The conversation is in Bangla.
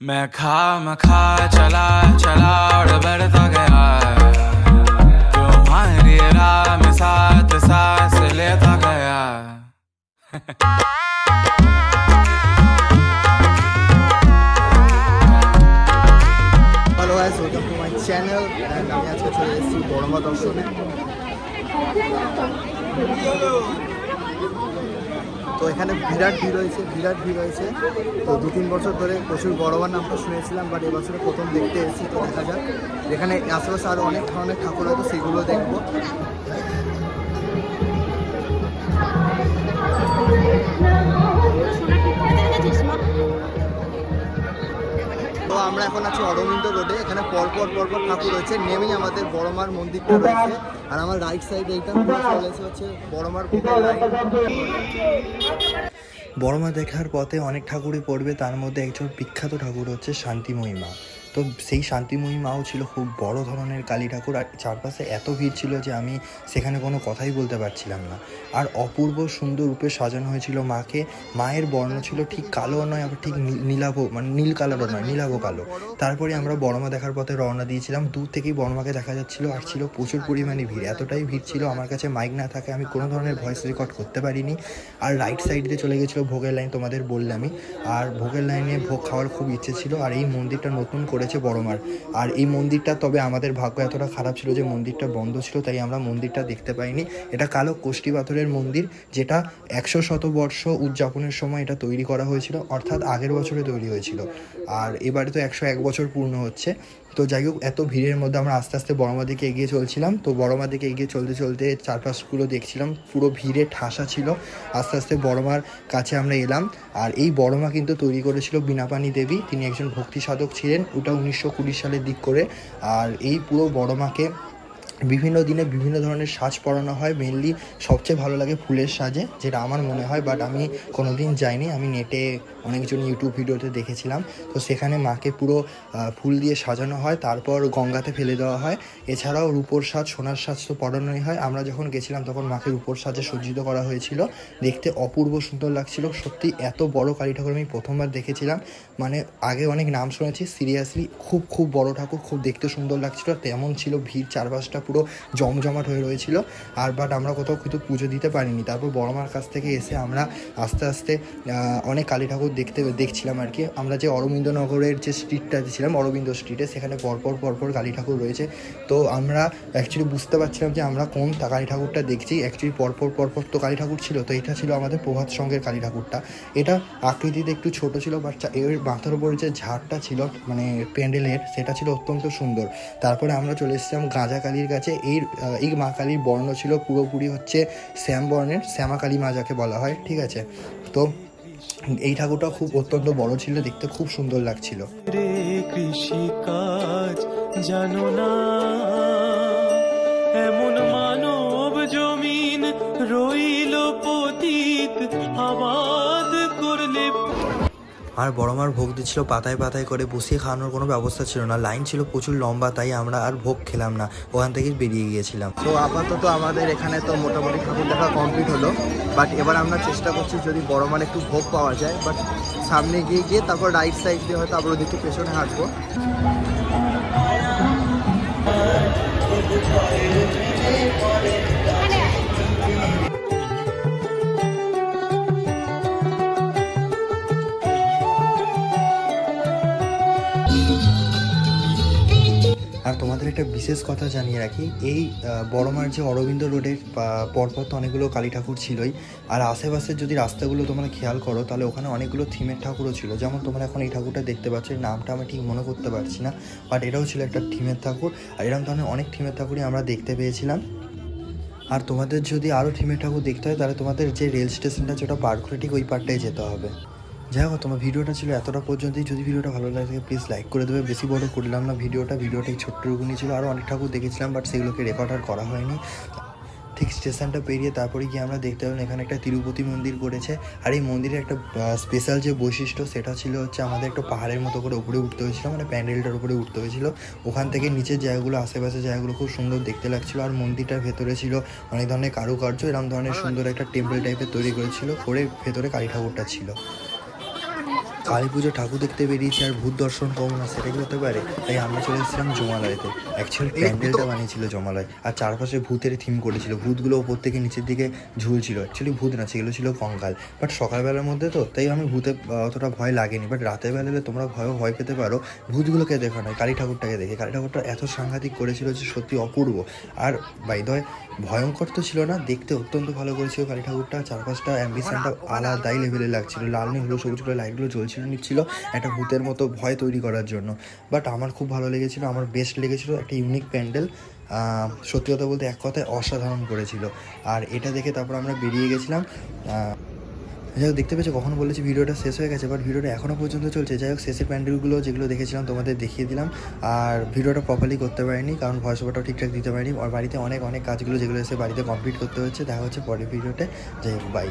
मैं खा चला चला और बढ़ता गया तुम्हारी राह में साथ सांस लेता गया hello guys, welcome to my channel. And আমি আজকে চলে এসেছি বড়মা দর্শনে। তো এখানে বিরাট ভিড় হয়েছে। তো 2-3 বছর ধরে প্রচুর বড়মার নামটা শুনেছিলাম, বাট এবছরে প্রথম দেখতে এসেছি। তো দেখা যাক, এখানে আশেপাশে আরও অনেক ধরনের ঠাকুর আছে, সেগুলো দেখবো। তো আমরা এখন আছি অরবিন্দ রোডে। এখানে পরপর ঠাকুর রয়েছে, নেমেই আমাদের বড়মার মন্দিরটা রয়েছে। আর আমার রাইট সাইডে এইটা চলেছে হচ্ছে বড়মার বড়মা দেখার পথে অনেক ঠাকুরই পড়বে, তার মধ্যে একজন বিখ্যাত ঠাকুর হচ্ছে শান্তিময়ী মা। তো সেই শান্তিময়ী মাও ছিল খুব বড় ধরনের কালী ঠাকুর, আর চারপাশে এত ভিড় ছিল যে আমি সেখানে কোনো কথাই বলতে পারছিলাম না। আর অপূর্ব সুন্দর রূপে সাজানো হয়েছিল মাকে। মায়ের বর্ণ ছিল ঠিক কালো নয়, আবার ঠিক নীলাভ, মানে নীল কালারও নয়, নীলাভ কালো। তারপরে আমরা বড়মা দেখার পথে রওনা দিয়েছিলাম। দূর থেকেই বড়মাকে দেখা যাচ্ছিল, আর ছিল প্রচুর পরিমাণে ভিড়। এতটাই ভিড় ছিল, আমার কাছে মাইক না থাকে আমি কোনো ধরনের ভয়েস রেকর্ড করতে পারিনি। আর রাইট সাইড দিয়ে চলে গেছিলো ভোগের লাইন, তোমাদের বললামই। আর ভোগের লাইনে ভোগ খাওয়ার খুব ইচ্ছে ছিল। আর এই মন্দিরটা নতুন করেছে বড়মার। আর এই মন্দিরটা, তবে আমাদের ভাগ্য এতটা খারাপ ছিল যে মন্দিরটা বন্ধ ছিল, তাই আমরা মন্দিরটা দেখতে পাইনি। এটা কালো কোষ্ঠী পাথরের মন্দির, যেটা 100 শতবর্ষ উদযাপনের সময় এটা তৈরি করা হয়েছিল, অর্থাৎ আগের বছরে তৈরি হয়েছিল। আর এবারে তো 101 বছর পূর্ণ হচ্ছে। তো যাই হোক, এত ভিড়ের মধ্যে আমরা আস্তে আস্তে বড়মা দিকে এগিয়ে চলছিলাম। তো বড়মা দিকে এগিয়ে চলতে চারপাশগুলো দেখছিলাম, পুরো ভিড়ে ঠাসা ছিল। আস্তে আস্তে বড়মার কাছে আমরা এলাম। আর এই বড়মা কিন্তু তৈরি করেছিল বীণাপাণি দেবী, তিনি একজন ভক্তি সাধক ছিলেন। ওটা 1920 সালের দিক করে। আর এই পুরো বড়মাকে বিভিন্ন দিনে বিভিন্ন ধরনের সাজ পরানো হয়। মেনলি সবচেয়ে ভালো লাগে ফুলের সাজে, যেটা আমার মনে হয়, বাট আমি কোনো দিন যাইনি। আমি নেটে অনেকজন ইউটিউব ভিডিওতে দেখেছিলাম। তো সেখানে মাকে পুরো ফুল দিয়ে সাজানো হয়, তারপর গঙ্গাতে ফেলে দেওয়া হয়। এছাড়াও রূপোর সাজ, সোনার সাজ তো পরানোই হয়। আমরা যখন গেছিলাম তখন মাকে রূপোর সাজে সজ্জিত করা হয়েছিল। দেখতে অপূর্ব সুন্দর লাগছিল। সত্যি এত বড় কালী ঠাকুর আমি প্রথমবার দেখেছিলাম। মানে আগে অনেক নাম শুনেছি, সিরিয়াসলি খুব বড় ঠাকুর, খুব দেখতে সুন্দর লাগছিল। তেমন ছিল ভিড়, চারপাশটা পুরো জমজমাট হয়ে রয়েছিল। আর বাট আমরা কোথাও কিন্তু পুজো দিতে পারিনি। তারপর বড়মার কাছ থেকে এসে আমরা আস্তে আস্তে অনেক কালী ঠাকুর দেখছিলাম আর কি। আমরা যে অরবিন্দনগরের যে স্ট্রিটটাতে ছিলাম, অরবিন্দ স্ট্রিটে, সেখানে পরপর কালী ঠাকুর রয়েছে। তো আমরা অ্যাকচুয়ালি বুঝতে পারছিলাম যে আমরা কোন কালী ঠাকুরটা দেখছি। অ্যাকচুয়ালি পরপর তো কালী ঠাকুর ছিল। তো এটা ছিল আমাদের প্রভাত সঙ্গের কালী ঠাকুরটা। এটা আকৃতিতে একটু ছোট ছিল, বাট এর মাথার উপরে যে ঝাড়টা ছিল, মানে প্যান্ডেলের, সেটা ছিল অত্যন্ত সুন্দর। তারপরে আমরা চলে এসেছিলাম গাঁজা কালীর কাছে। এই মা কালীর বর্ণ ছিল পুরোপুরি হচ্ছে শ্যাম বর্ণের, শ্যামা কালী মা যাকে বলা হয়, ঠিক আছে। তো এই ঠাকুরটা খুব অত্যন্ত বড় ছিল, দেখতে খুব সুন্দর লাগছিল। রে কৃষি কাজ জানো না, এমন মানব জমিন রইল পতিত, আবাদ করলে। আর বড়মার ভোগ দিচ্ছিল পাতায় করে, বসিয়ে খাওয়ানোর কোনো ব্যবস্থা ছিল না। লাইন ছিল প্রচুর লম্বা, তাই আমরা আর ভোগ খেলাম না, ওখান থেকে বেরিয়ে গিয়েছিলাম। তো আপাতত আমাদের এখানে তো মোটামুটি ঠাকুর দেখা কমপ্লিট হলো। বাট এবার আমরা চেষ্টা করছি যদি বড়মার একটু ভোগ পাওয়া যায়। বাট সামনে গিয়ে তারপর রাইট সাইড দিয়ে হয়তো আবার ওদিকে পেছনে হাঁটবো। আর তোমাদের একটা বিশেষ কথা জানিয়ে রাখি, এই বড়মার যে অরবিন্দ রোডের পরপর তো অনেকগুলো কালী ঠাকুর ছিলই। আর আশেপাশের যদি রাস্তাগুলো তোমরা খেয়াল করো, তাহলে ওখানে অনেকগুলো থিমের ঠাকুরও ছিল। যেমন তোমরা এখন এই ঠাকুরটা দেখতে পাচ্ছ, এর নামটা আমি ঠিক মনে করতে পারছি না, বাট এটাও ছিল একটা থিমের ঠাকুর। আর এরকম ধরনের অনেক থিমের ঠাকুরই আমরা দেখতে পেয়েছিলাম। আর তোমাদের যদি আরও থিমের ঠাকুর দেখতে হয়, তাহলে তোমাদের যে রেল স্টেশনটা যেটা পার করে ঠিক ওই পারটাই যেতে হবে। যাই হোক, তোমার ভিডিওটা ছিল এতটা পর্যন্তই। যদি ভিডিওটা ভালো লাগে প্লিজ লাইক করে দেবে। বেশি বড় করলাম না ভিডিওটা এই ছোট্টটুকুনি ছিল। আরও অনেক ঠাকুর দেখেছিলাম, বাট সেগুলোকে রেকর্ড আর করা হয়নি। ঠিক স্টেশনটা পেরিয়ে তারপরে গিয়ে আমরা দেখতে পেলাম এখানে একটা তিরুপতি মন্দির করেছে। আর এই মন্দিরের একটা স্পেশাল যে বৈশিষ্ট্য, সেটা ছিল হচ্ছে আমাদের একটা পাহাড়ের মতো করে উপরে উঠতে হয়েছিল, মানে প্যান্ডেলটার উপরে উঠতে হয়েছিল। ওখান থেকে নিচের জায়গাগুলো, আশেপাশের জায়গাগুলো খুব সুন্দর দেখতে লাগছিলো। আর মন্দিরটার ভেতরে ছিল অনেক ধরনের কারুকার্য, এরকম ধরনের সুন্দর একটা টেম্পল টাইপের তৈরি করেছিল, করে ভেতরে কালী ঠাকুরটা ছিল। কালী পুজো ঠাকুর দেখতে বেরিয়েছি আর ভূত দর্শন করবো না, সেটা কি হতে পারে? তাই আমরা চলে এসেছিলাম জমালয়তে। অ্যাকচুয়ালি প্যান্ডেলটা বানিয়েছিল জমালয়, আর চারপাশে ভূতের থিম করেছিল, ভূতগুলো ওপর থেকে নিচের দিকে ঝুলছিল। অ্যাকচুয়ালি ভূত না, সেগুলো ছিল কঙ্কাল। বাট সকালবেলার মধ্যে তো তাই আমি ভূতে অতটা ভয় লাগেনি, বাট রাতের বেলালে তোমরা ভয় পেতে পারো। ভূতগুলোকে দেখা নয়, কালী ঠাকুরটাকে দেখে। কালী ঠাকুরটা এত সাংঘাতিক করেছিল যে সত্যি অপূর্ব। আর বাই দ্য ওয়ে ভয়ঙ্কর তো ছিল না, দেখতে অত্যন্ত ভালো করেছিল কালী ঠাকুরটা। চারপাশটা অ্যাম্বিশনটা আলাদাই লেভেলে লাগছিল, লাল নীল হলো সবুজ করে লাইটগুলো জ্বলছিল নিচ্ছিল একটা ভূতের মতো ভয় তৈরি করার জন্য। বাট আমার খুব ভালো লেগেছিলো, আমার বেস্ট লেগেছিলো। একটা ইউনিক প্যান্ডেল, সত্যি কথা বলতে এক কথায় অসাধারণ করেছিল। আর এটা দেখে তারপর আমরা বেরিয়ে গেছিলাম। যাই হোক, দেখতে পেয়েছো কখন বলেছি ভিডিওটা শেষ হয়ে গেছে, বাট ভিডিওটা এখনও পর্যন্ত চলছে। যাই হোক, শেষের প্যান্ডেলগুলো যেগুলো দেখেছিলাম তোমাদের দেখিয়ে দিলাম। আর ভিডিওটা প্রপারলি করতে পারিনি কারণ ভয়েস ওভারটাও ঠিকঠাক দিতে পারিনি। আর বাড়িতে অনেক কাজগুলো যেগুলো এসে বাড়িতে কমপ্লিট করতে হচ্ছে। দেখা হচ্ছে পরের ভিডিওতে। যাই হোক, বাই।